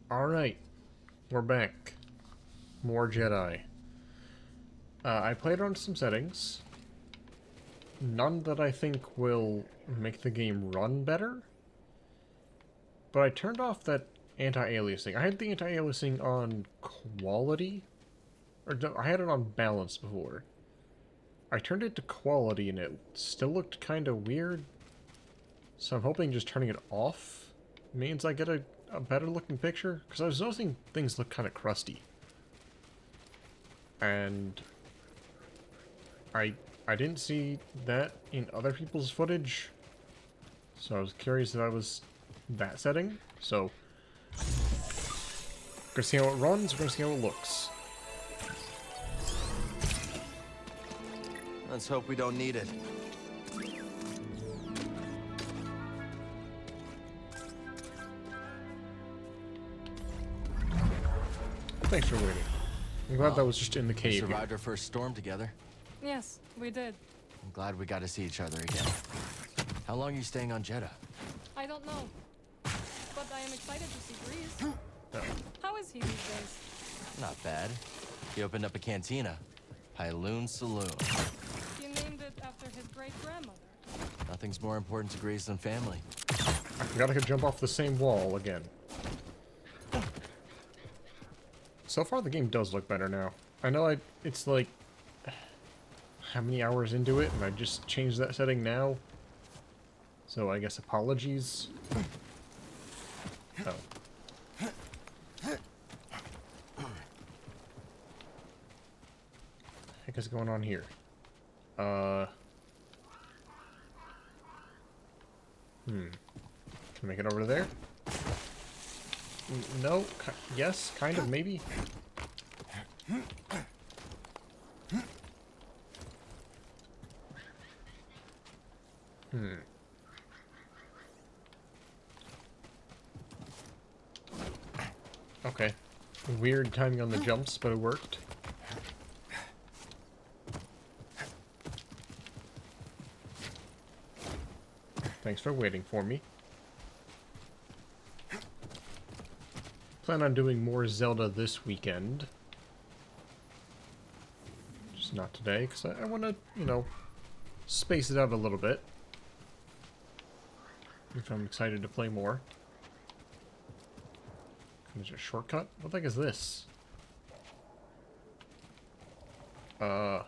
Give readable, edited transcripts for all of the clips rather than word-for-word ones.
Alright, we're back. More Jedi. I played around some settings. None that I think will make the game run better. But I turned off that anti-aliasing. I had the anti-aliasing on quality. Or no, I had it on balance before. I turned it to quality and it still looked kind of weird. So I'm hoping just turning it off means I get a better looking picture. Because I was noticing things look kind of crusty. And I didn't see that in other people's footage. So I was curious if that was that setting. So we're gonna see how it runs, we're gonna see how it looks. Let's hope we don't need it. Thanks for waiting. I'm glad that was just in the We cave. survived our first storm together. Yes, we did. I'm glad we got to see each other again. How long are you staying on Jeddah? I don't know. But I am excited to see Grease. Oh. How is he these days? Not bad. He opened up a cantina. Pyloon Saloon. He named it after his great-grandmother. Nothing's more important to Grease than family. I forgot I could jump off the same wall again. So far the game does look better now. I know it's like how many hours into it and I just changed that setting now. So I guess apologies. Oh. Heck is going on here? Can I make it over to there? No. Yes, kind of, maybe. Okay. Weird timing on the jumps, but it worked. Thanks for waiting for me. Plan on doing more Zelda this weekend. Just not today, because I want to, you know, space it out a little bit. If I'm excited to play more. Is there a shortcut? What the heck is this? Can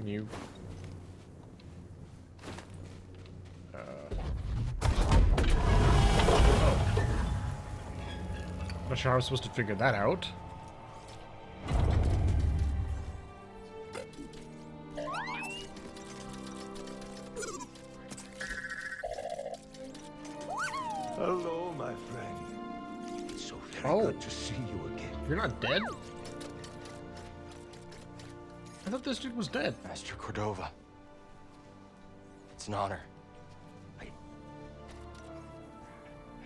you... Not sure how I was supposed to figure that out. Hello, my friend. It's so very good to see you again. You're not dead? I thought this dude was dead. Master Cordova. It's an honor. I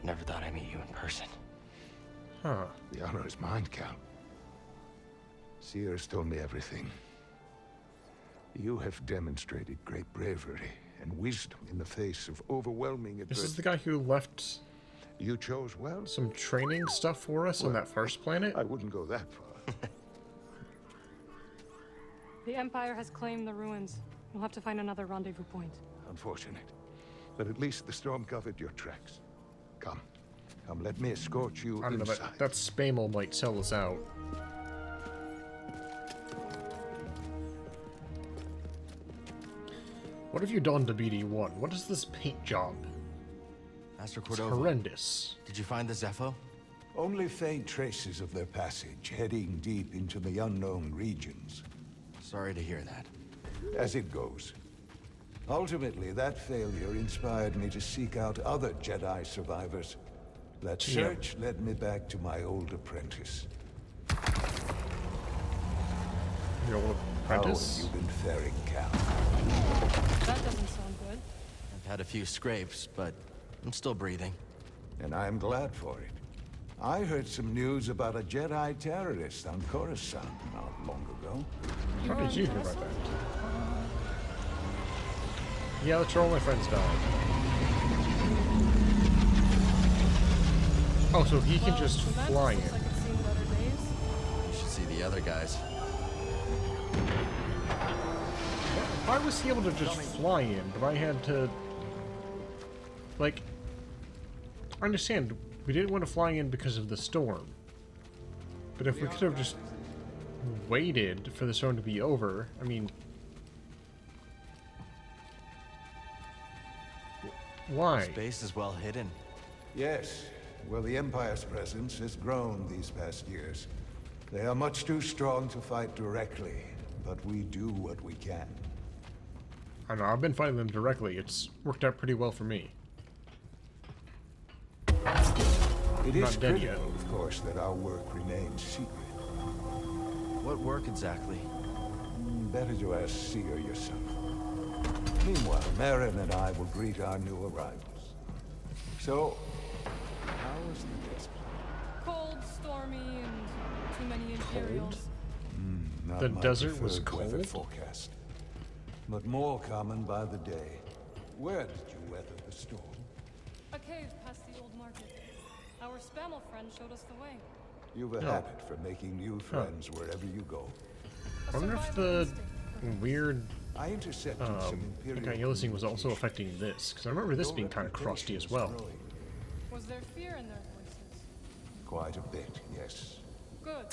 never thought I'd meet you in person. Huh. The honor is mine, Cal. Cere's told me everything. You have demonstrated great bravery and wisdom in the face of overwhelming adversity. This is the guy who left You chose well. some training stuff for us on that first planet? I wouldn't go that far. The Empire has claimed the ruins. We'll have to find another rendezvous point. Unfortunate. But at least the storm covered your tracks. Come. Come, let me escort you I don't know, inside. that Spamel might sell us out. What have you done to BD-1? What is this paint job? Master It's Cordova. horrendous. Did you find the Zepho? Only faint traces of their passage, heading deep into the unknown regions. Sorry to hear that. As it goes. Ultimately, that failure inspired me to seek out other Jedi survivors. That search led me back to my old apprentice. Your old apprentice? How have you been faring, Cal? That doesn't sound good. I've had a few scrapes, but I'm still breathing. And I'm glad for it. I heard some news about a Jedi terrorist on Coruscant not long ago. How did you hear about that? Yeah, that's where all my friends died. Oh, so he can Well, just the mantis fly looks in. like it's seen better days. You should see the other guys. Why was he able to just fly in, but I had to... Like... I understand, we didn't want to fly in because of the storm. But if we could have just waited for the storm to be over, I mean... Why? Space is well hidden. Yes. Well, the Empire's presence has grown these past years. They are much too strong to fight directly, but we do what we can. I know, I've been fighting them directly. It's worked out pretty well for me. It is Not dead yet. critical, of course, that our work remains secret. What work exactly? Better to ask Cere yourself. Meanwhile, Marin and I will greet our new arrivals. So, how was the desert? Cold, stormy, and too many Imperials. Not The my desert was preferred weather cold? forecast, but more common by the day. Where did you weather the storm? A cave past the old market. Our Spammel friend showed us the way. You've a habit for making new friends wherever you go. A I wonder if survival the instinct. weird I intercepted some Imperial anti-aliasing was also affecting this, because I remember this being kind of crusty as well. Was there fear in their voices? Quite a bit, yes. Good.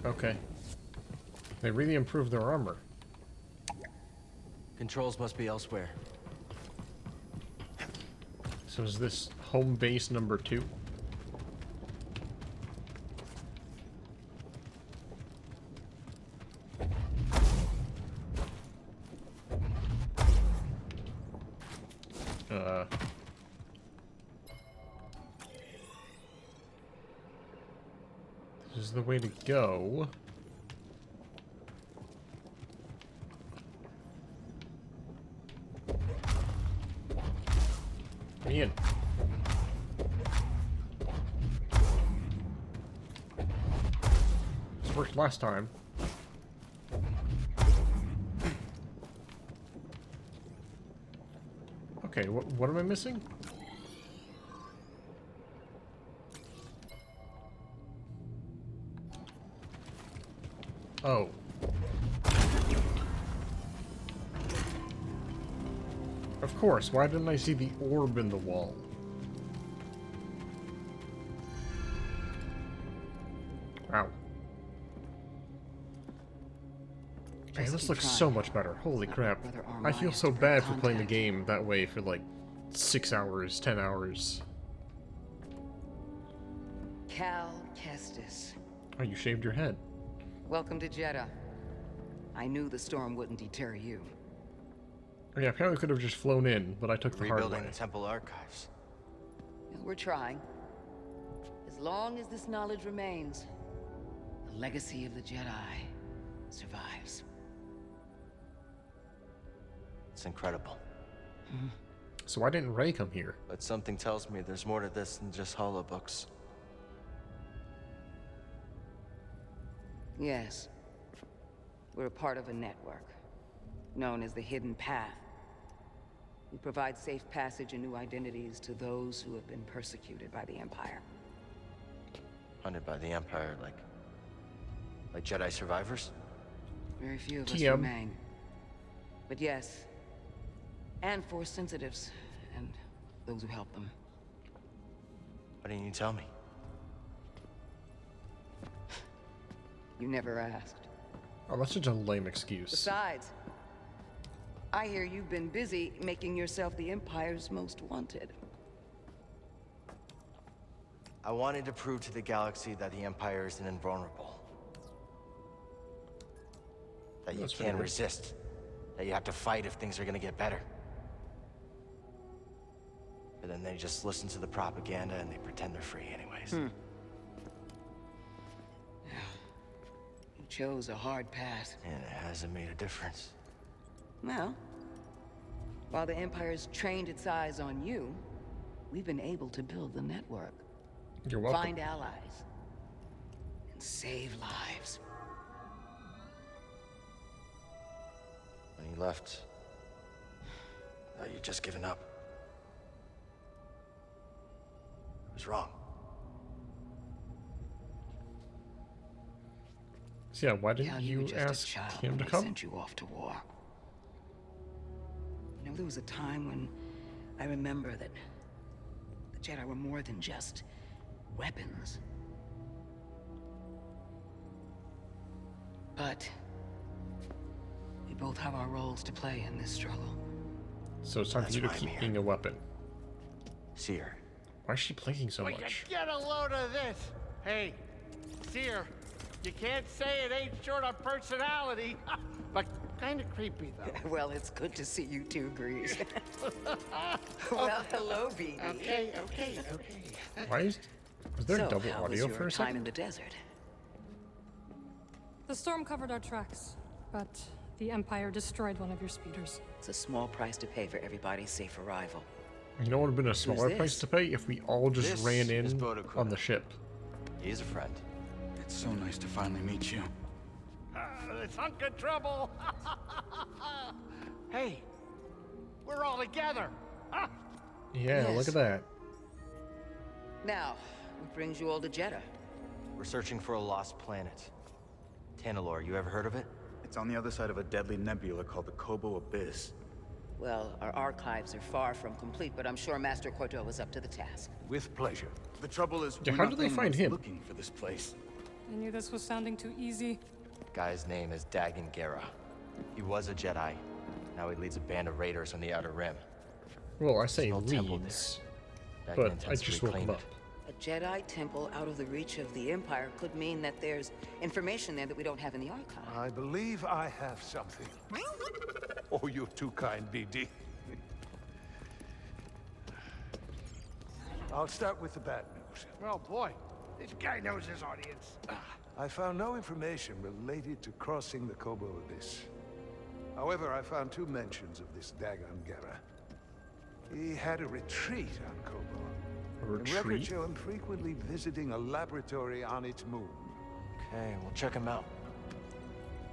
Okay. They really improved their armor. Controls must be elsewhere. So is this home base number 2? This is the way to go. Ian. This worked last time. Okay, what am I missing? Oh. Of course, why didn't I see the orb in the wall? Wow. Man, this looks so much better. Holy crap. I feel so bad for playing the game that way for like 6 hours, 10 hours. Cal Kestis. Oh, you shaved your head. Welcome to Jeddah. I knew the storm wouldn't deter you. Oh, yeah, apparently could have just flown in, but I took the hard way. Rebuilding the temple archives. We're trying. As long as this knowledge remains, the legacy of the Jedi survives. It's incredible. So why didn't Rey come here? But something tells me there's more to this than just holobooks. Yes. We're a part of a network, known as the Hidden Path. We provide safe passage and new identities to those who have been persecuted by the Empire. Hunted by the Empire, like Jedi survivors? Very few of us TM. remain. But yes, and Force sensitives, and those who help them. Why didn't you tell me? You never asked. Oh, that's such a lame excuse. Besides, I hear you've been busy making yourself the Empire's most wanted. I wanted to prove to the galaxy that the Empire isn't invulnerable. That you That's can't fair. resist. That you have to fight if things are gonna get better. But then they just listen to the propaganda and they pretend they're free anyways. You chose a hard path. And it hasn't made a difference. Well, while the Empire's trained its eyes on you, we've been able to build the network. You're welcome. Find allies. And save lives. When you left, I thought you'd just given up. I was wrong. So yeah, why didn't Cal, you were just a ask child him when to they come? sent you off to war. You know, there was a time when I remember that the Jedi were more than just weapons. But we both have our roles to play in this struggle. So it's time for That's you to why I'm keep here. being a weapon. Cere. Why is she blinking so Will you much? get a load of this? Hey, Cere, you can't say it ain't short on personality, but kind of creepy, though. Well, it's good to see you two, Grease. Well, hello, BD. Okay. Why is there So, double how was audio your for a time second? in the desert? The storm covered our tracks, but the Empire destroyed one of your speeders. It's a small price to pay for everybody's safe arrival. You know what would have been a smaller price this? to pay if we all just This ran is in Bodokuna. on the ship. He's a friend. It's so nice to finally meet you. It's hunk of trouble. Hey, we're all together. Huh? Yeah, look Yes. at that. Now, what brings you all to Jeddah? We're searching for a lost planet. Tanalorr, you ever heard of it? It's on the other side of a deadly nebula called the Kobo Abyss. Well, our archives are far from complete, but I'm sure Master Cordo is up to the task. With pleasure. The trouble is, Yeah, we're how not did they the only find ones him? looking for this place. I knew this was sounding too easy. Guy's name is Dagon Gera. He was a Jedi. Now he leads a band of raiders on the Outer Rim. Well, I say Small temple leads, Dagon but I intends to just woke him reclaim up. it. A Jedi temple out of the reach of the Empire could mean that there's information there that we don't have in the archive. I believe I have something. Oh, you're too kind, BD. I'll start with the bad news. Oh boy, this guy knows his audience. I found no information related to crossing the Kobo Abyss. However, I found two mentions of this Dagon Gera. He had a retreat on Kobo. A And records retreat? show him frequently visiting a laboratory on its moon. Okay, we'll check him out.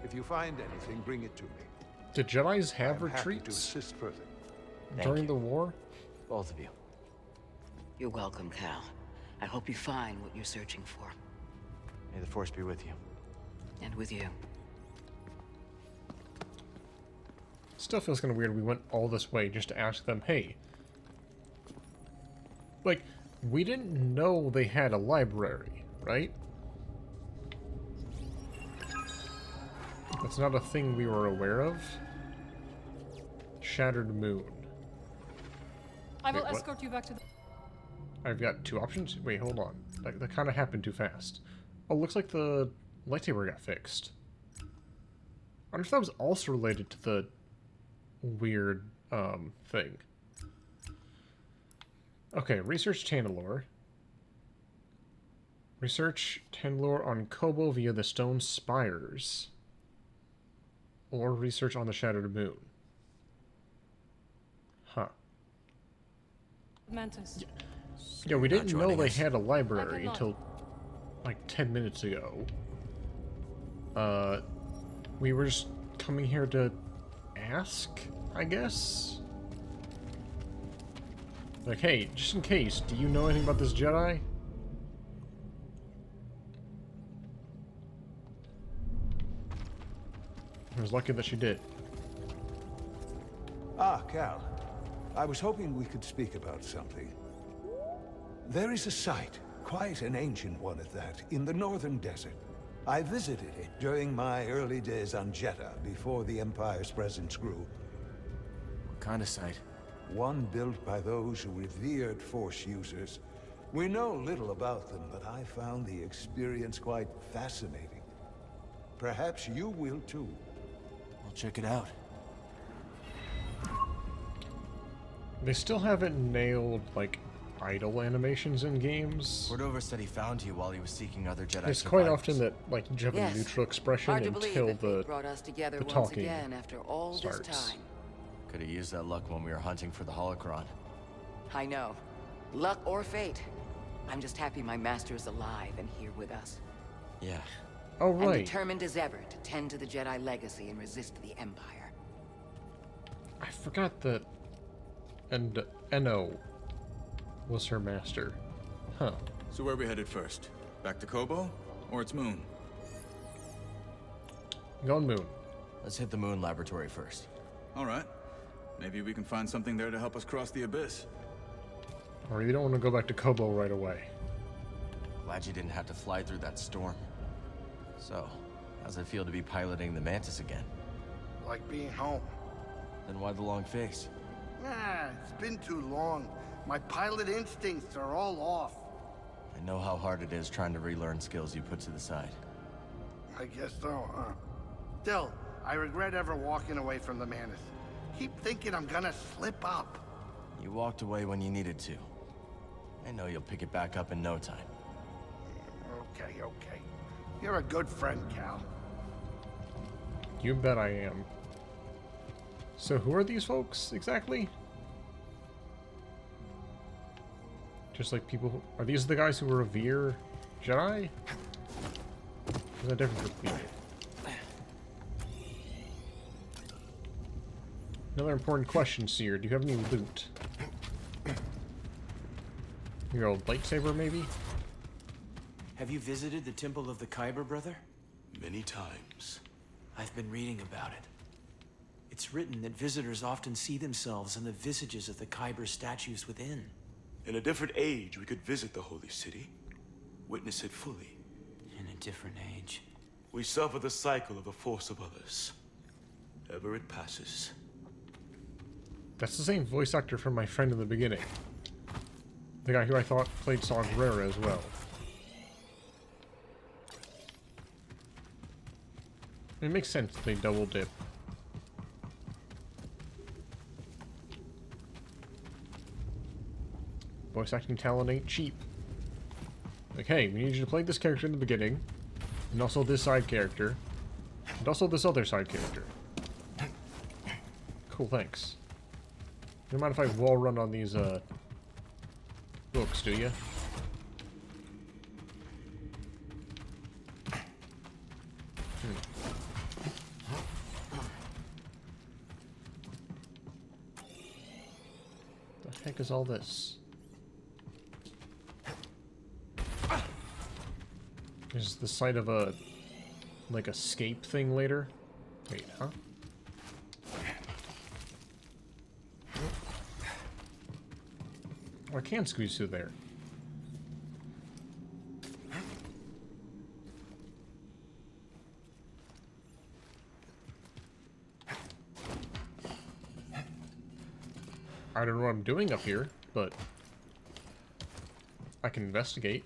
If you find anything, bring it to me. Did Jedis have I'm happy to retreats assist further. during you. the war? Both of you. You're welcome, Cal. I hope you find what you're searching for. May the Force be with you. And with you. Still feels kind of weird we went all this way just to ask them, hey. Like, we didn't know they had a library, right? That's not a thing we were aware of. Shattered Moon. I will Wait, what? escort you back to the... I've got two options. Wait, hold on. That kind of happened too fast. Oh, looks like the lightsaber got fixed. I wonder if that was also related to the weird thing. Okay, research Tanalorr. Research Tanalorr on Kobo via the stone spires. Or research on the Shattered Moon. Huh. Mantis. Yeah, we Not didn't know joining they us. had a library I did not. until like 10 minutes ago. We were just coming here to ask, I guess? Like, hey, just in case, do you know anything about this Jedi? I was lucky that she did. Ah, Cal. I was hoping we could speak about something. There is a site, quite an ancient one at that, in the northern desert. I visited it during my early days on Jeddah, before the Empire's presence grew. What kind of site? One built by those who revered Force users. We know little about them, but I found the experience quite fascinating. Perhaps you will too. I'll check it out. They still haven't nailed, like, idle animations in games. Cordova said he found you while he was seeking other Jedi It's quite survivors. often that, like, you have a Yes. neutral expression Hard to believe until that the fate brought us together the once talking again after all starts. this time. Could have used that luck when we were hunting for the holocron. I know. Luck or fate. I'm just happy my master is alive and here with us. Yeah. Oh, And right. determined as ever to tend to the Jedi legacy and resist the Empire. I forgot that... And Enno was her master. Huh. So where are we headed first? Back to Kobo? Or its moon? Gone Moon. Let's hit the moon laboratory first. Alright. Maybe we can find something there to help us cross the abyss. Or you don't want to go back to Kobo right away. Glad you didn't have to fly through that storm. So, how's it feel to be piloting the Mantis again? Like being home. Then why the long face? Nah, it's been too long. My pilot instincts are all off. I know how hard it is trying to relearn skills you put to the side. I guess so, huh? Still, I regret ever walking away from the Mantis. Keep thinking I'm gonna slip up. You walked away when you needed to. I know you'll pick it back up in no time. Okay. You're a good friend, Cal. You bet I am. So who are these folks, exactly? Just like people who... Are these the guys who revere Jedi? There's a difference with me. Another important question, Cere. Do you have any loot? Your old lightsaber, maybe? Have you visited the Temple of the Kyber, brother? Many times. I've been reading about it. It's written that visitors often see themselves in the visages of the Kyber statues within. In a different age, we could visit the holy city, witness it fully. In a different age. We suffer the cycle of the force of others. Ever it passes. That's the same voice actor from my friend in the beginning. The guy who I thought played Saw Gerrera as well. It makes sense that they double dip. Voice acting talent ain't cheap. Like, hey, we need you to play this character in the beginning, and also this side character, and also this other side character. Cool, thanks. You don't mind if I wall run on these, books, do you? The heck is all this? Is the site of a, like, escape thing later? Wait, huh? Oh, I can squeeze through there. I don't know what I'm doing up here, but I can investigate.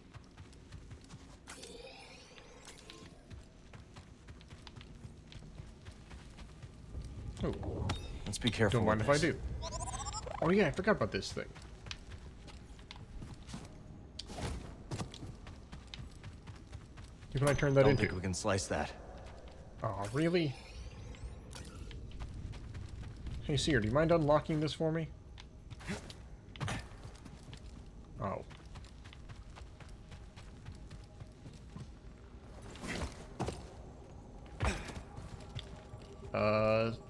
Oh. Let's be careful. Don't mind if I do. Oh yeah, I forgot about this thing. What can I turn that I don't into? think we can slice that. Oh, really? Hey, Cere, do you mind unlocking this for me? Oh.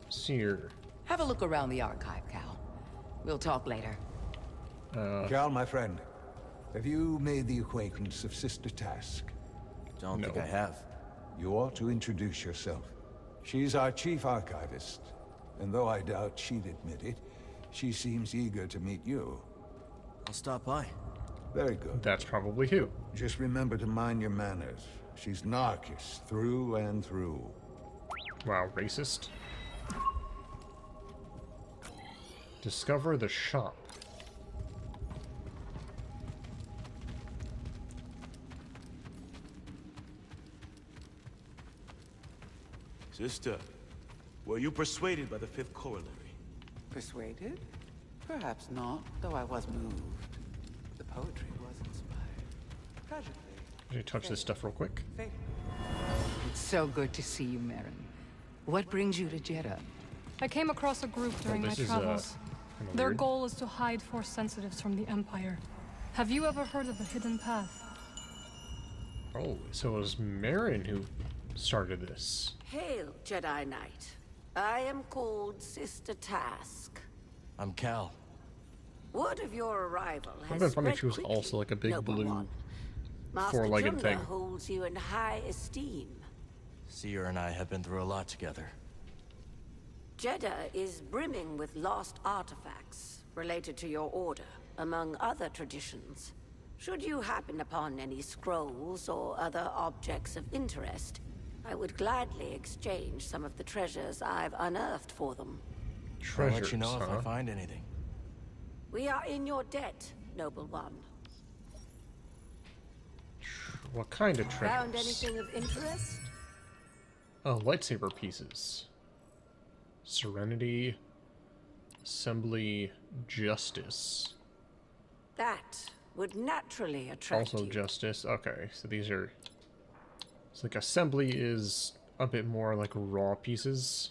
Cere. Have a look around the archive, Cal. We'll talk later. Cal, my friend, have you made the acquaintance of Sister Task? Don't No. think I have. You ought to introduce yourself. She's our chief archivist, and though I doubt she'd admit it, she seems eager to meet you. I'll stop by. Very good. That's probably who. Just remember to mind your manners. She's Narcus through and through. Wow, racist. Discover the shop. Sister, were you persuaded by the fifth corollary? Persuaded? Perhaps not, though I was moved. The poetry was inspired. Tragically. Let me touch this stuff real quick. Fatal. It's so good to see you, Merrin. What brings you to Jeddah? I came across a group during my this is, travels. kinda Their weird. goal is to hide Force sensitives from the Empire. Have you ever heard of the Hidden Path? Oh, so it was Merrin who started this. Hail, Jedi Knight. I am called Sister Task. I'm Cal. Word of your arrival has I've been funny spread she was quickly, also like a big Noble blue One. Master four-legged Jungler thing. holds you in high esteem. Cere and I have been through a lot together. Jeddah is brimming with lost artifacts related to your order, among other traditions. Should you happen upon any scrolls or other objects of interest, I would gladly exchange some of the treasures I've unearthed for them. I'll let you know if I find anything. We are in your debt, Noble One. What kind of treasures? Found anything of interest? Oh, lightsaber pieces. Serenity, Assembly, Justice. That would naturally attract Also you. Justice. Okay, so these are... It's like Assembly is a bit more like raw pieces.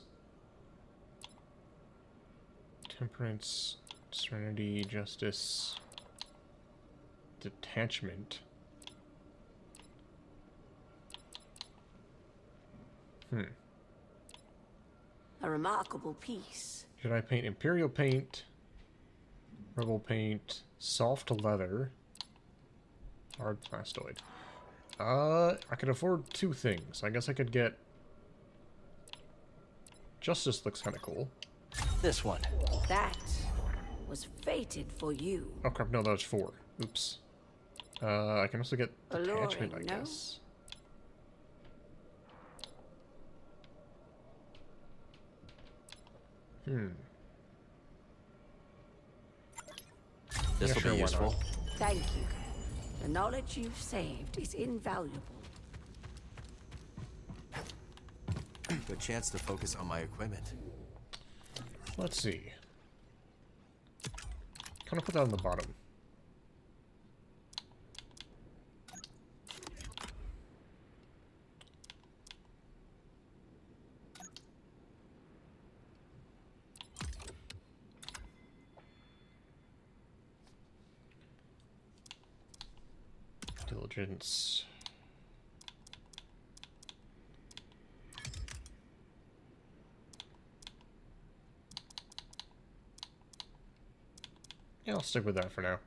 Temperance, Serenity, Justice, Detachment. A remarkable piece. Should I paint Imperial paint, Rebel paint, soft leather, hard plastoid? I could afford two things. I guess I could get... Justice looks kind of cool. This one. That was fated for you. Oh crap, no, that was 4. Oops. I can also get Detachment, I Alluring, no? guess. This Yeah, will sure, be why useful. not? Thank you. The knowledge you've saved is invaluable. Good chance to focus on my equipment. Let's see. Kind of put that on the bottom. Diligence. Yeah, I'll stick with that for now.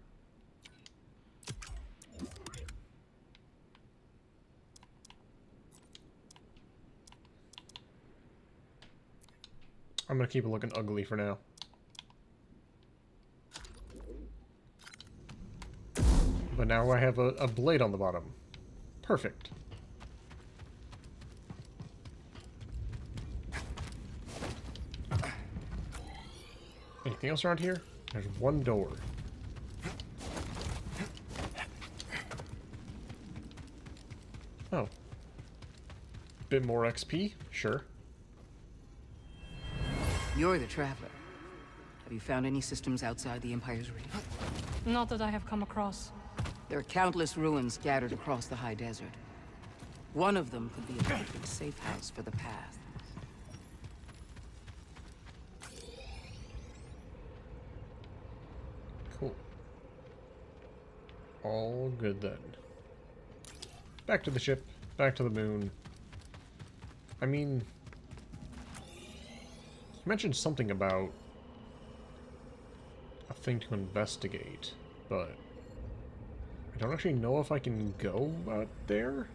I'm gonna keep it looking ugly for now. But now I have a blade on the bottom. Perfect. Anything else around here? There's one door. Oh. Bit more XP? Sure. You're the traveler. Have you found any systems outside the Empire's reach? Not that I have come across. There are countless ruins scattered across the high desert. One of them could be a perfect safe house for the path. Cool. All good then. Back to the ship. Back to the moon. I mean... You mentioned something about a thing to investigate, but I don't actually know if I can go out there.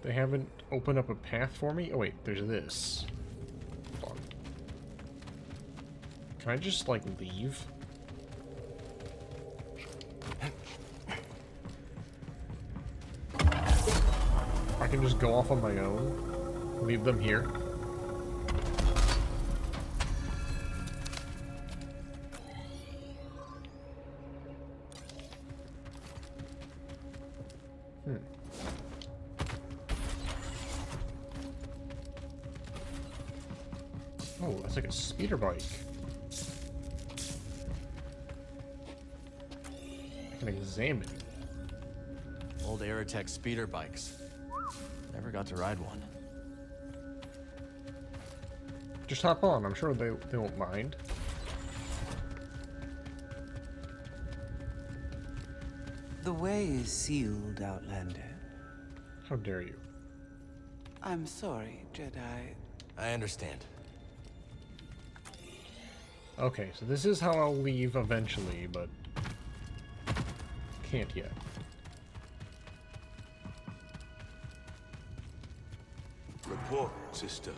They haven't opened up a path for me. Oh wait, there's this. Hold on. Can I just, like, leave? I can just go off on my own. Leave them here. Oh, that's like a speeder bike. I can examine. Old Aerotech speeder bikes. Never got to ride one. Just hop on. I'm sure they won't mind. The way is sealed, Outlander. How dare you? I'm sorry, Jedi. I understand. Okay, so this is how I'll leave eventually, but can't yet. Report, sister.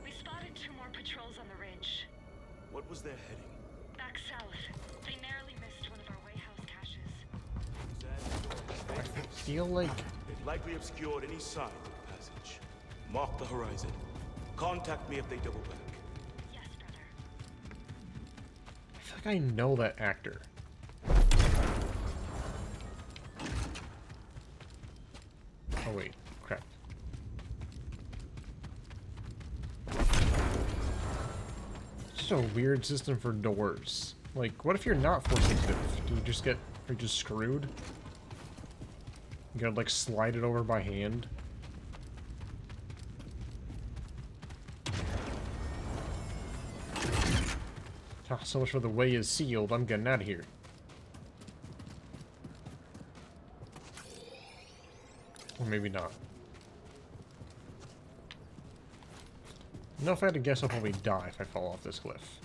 We spotted 2 more patrols on the ridge. What was their heading? Back south. They narrowly missed one of our Wayhouse caches. I feel like... They've likely obscured any sign of passage. Mark the horizon. Contact me if they double back. Yes, brother. I feel like I know that actor. Oh wait, crap. It's a weird system for doors. Like, what if you're not force sensitive? Do you just get... are you just screwed? You gotta, like, slide it over by hand? Ah, so much for the way is sealed. I'm getting out of here. Or maybe not. You know, if I had to guess, I'll probably die if I fall off this cliff.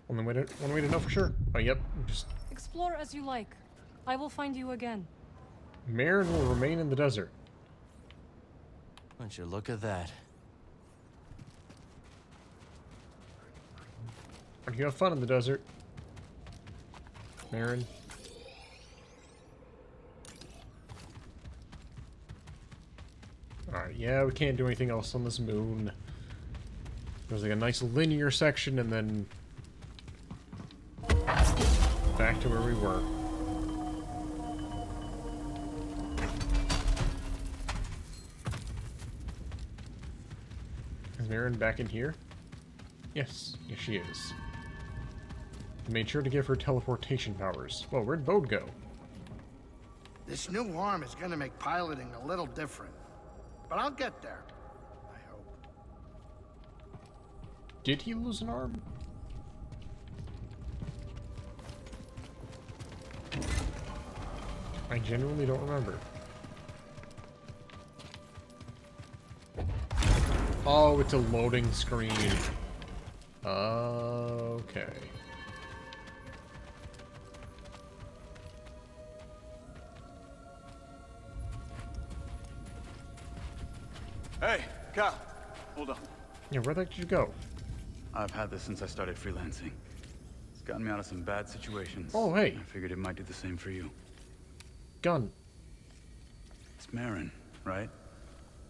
One way to know for sure. Oh, yep. Just Explore as you like. I will find you again. Marin will remain in the desert. Won't you look at that? You have fun in the desert, Marin. Alright, yeah, we can't do anything else on this moon. There's like a nice linear section and then back to where we were. Is Marin back in here? Yes, yes she is. I made sure to give her teleportation powers. Whoa, where'd Bode go? This new arm is gonna make piloting a little different. But I'll get there. I hope. Did he lose an arm? I genuinely don't remember. Oh, it's a loading screen. Okay. Hey, Cal. Hold on. Yeah, where the heck did you go? I've had this since I started freelancing. It's gotten me out of some bad situations. Oh, hey. I figured it might do the same for you. Gun. It's Marin, right?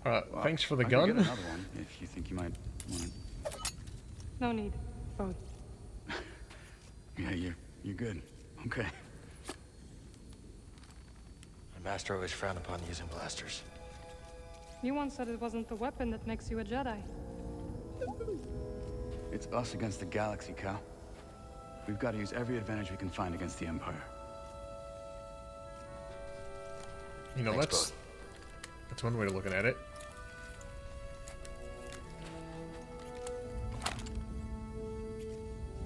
Well, thanks for the I gun. can get another one if you think you might want it. No need. Both. Yeah, you're good. Okay. My master always frowned upon using blasters. You once said it wasn't the weapon that makes you a Jedi. It's us against the galaxy, Cal. We've got to use every advantage we can find against the Empire. You know, Thanks, that's one way of looking at it.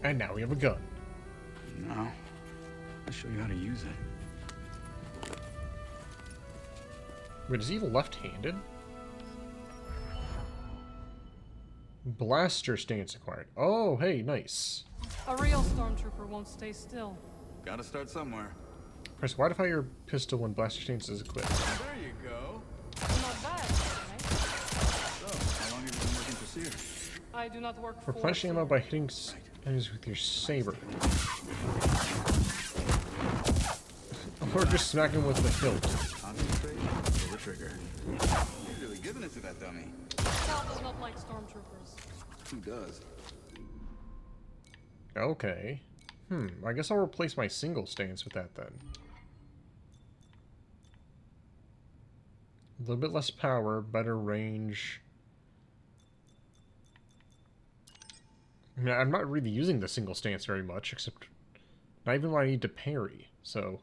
And now we have a gun. Now, I'll show you how to use it. Wait, is he left-handed? Blaster stance acquired. Oh, hey, nice. A real stormtrooper won't stay still. Gotta start somewhere. Press Y to fire your pistol when blaster stance is equipped. There you go. Not bad, right? So, how long have you been working for Cere? I do not work for Replenish ammo by hitting enemies with your saber. Or just smack him with the hilt. Concentrate, pull the trigger. You're really giving it to that dummy. Cal does not like stormtroopers. Who does? Okay. I guess I'll replace my single stance with that then. A little bit less power, better range. I mean, I'm not really using the single stance very much, except not even when I need to parry, so...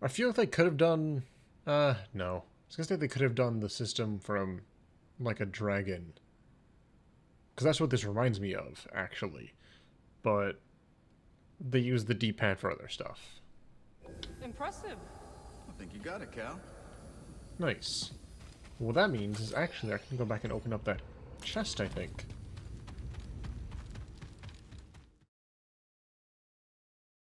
I feel like they could have done... no. I was gonna say they could have done the system from, like, a dragon. Because that's what this reminds me of, actually. But they use the D-pad for other stuff. Impressive. I think you got it, Cal. Nice. What that means is actually I can go back and open up that chest, I think.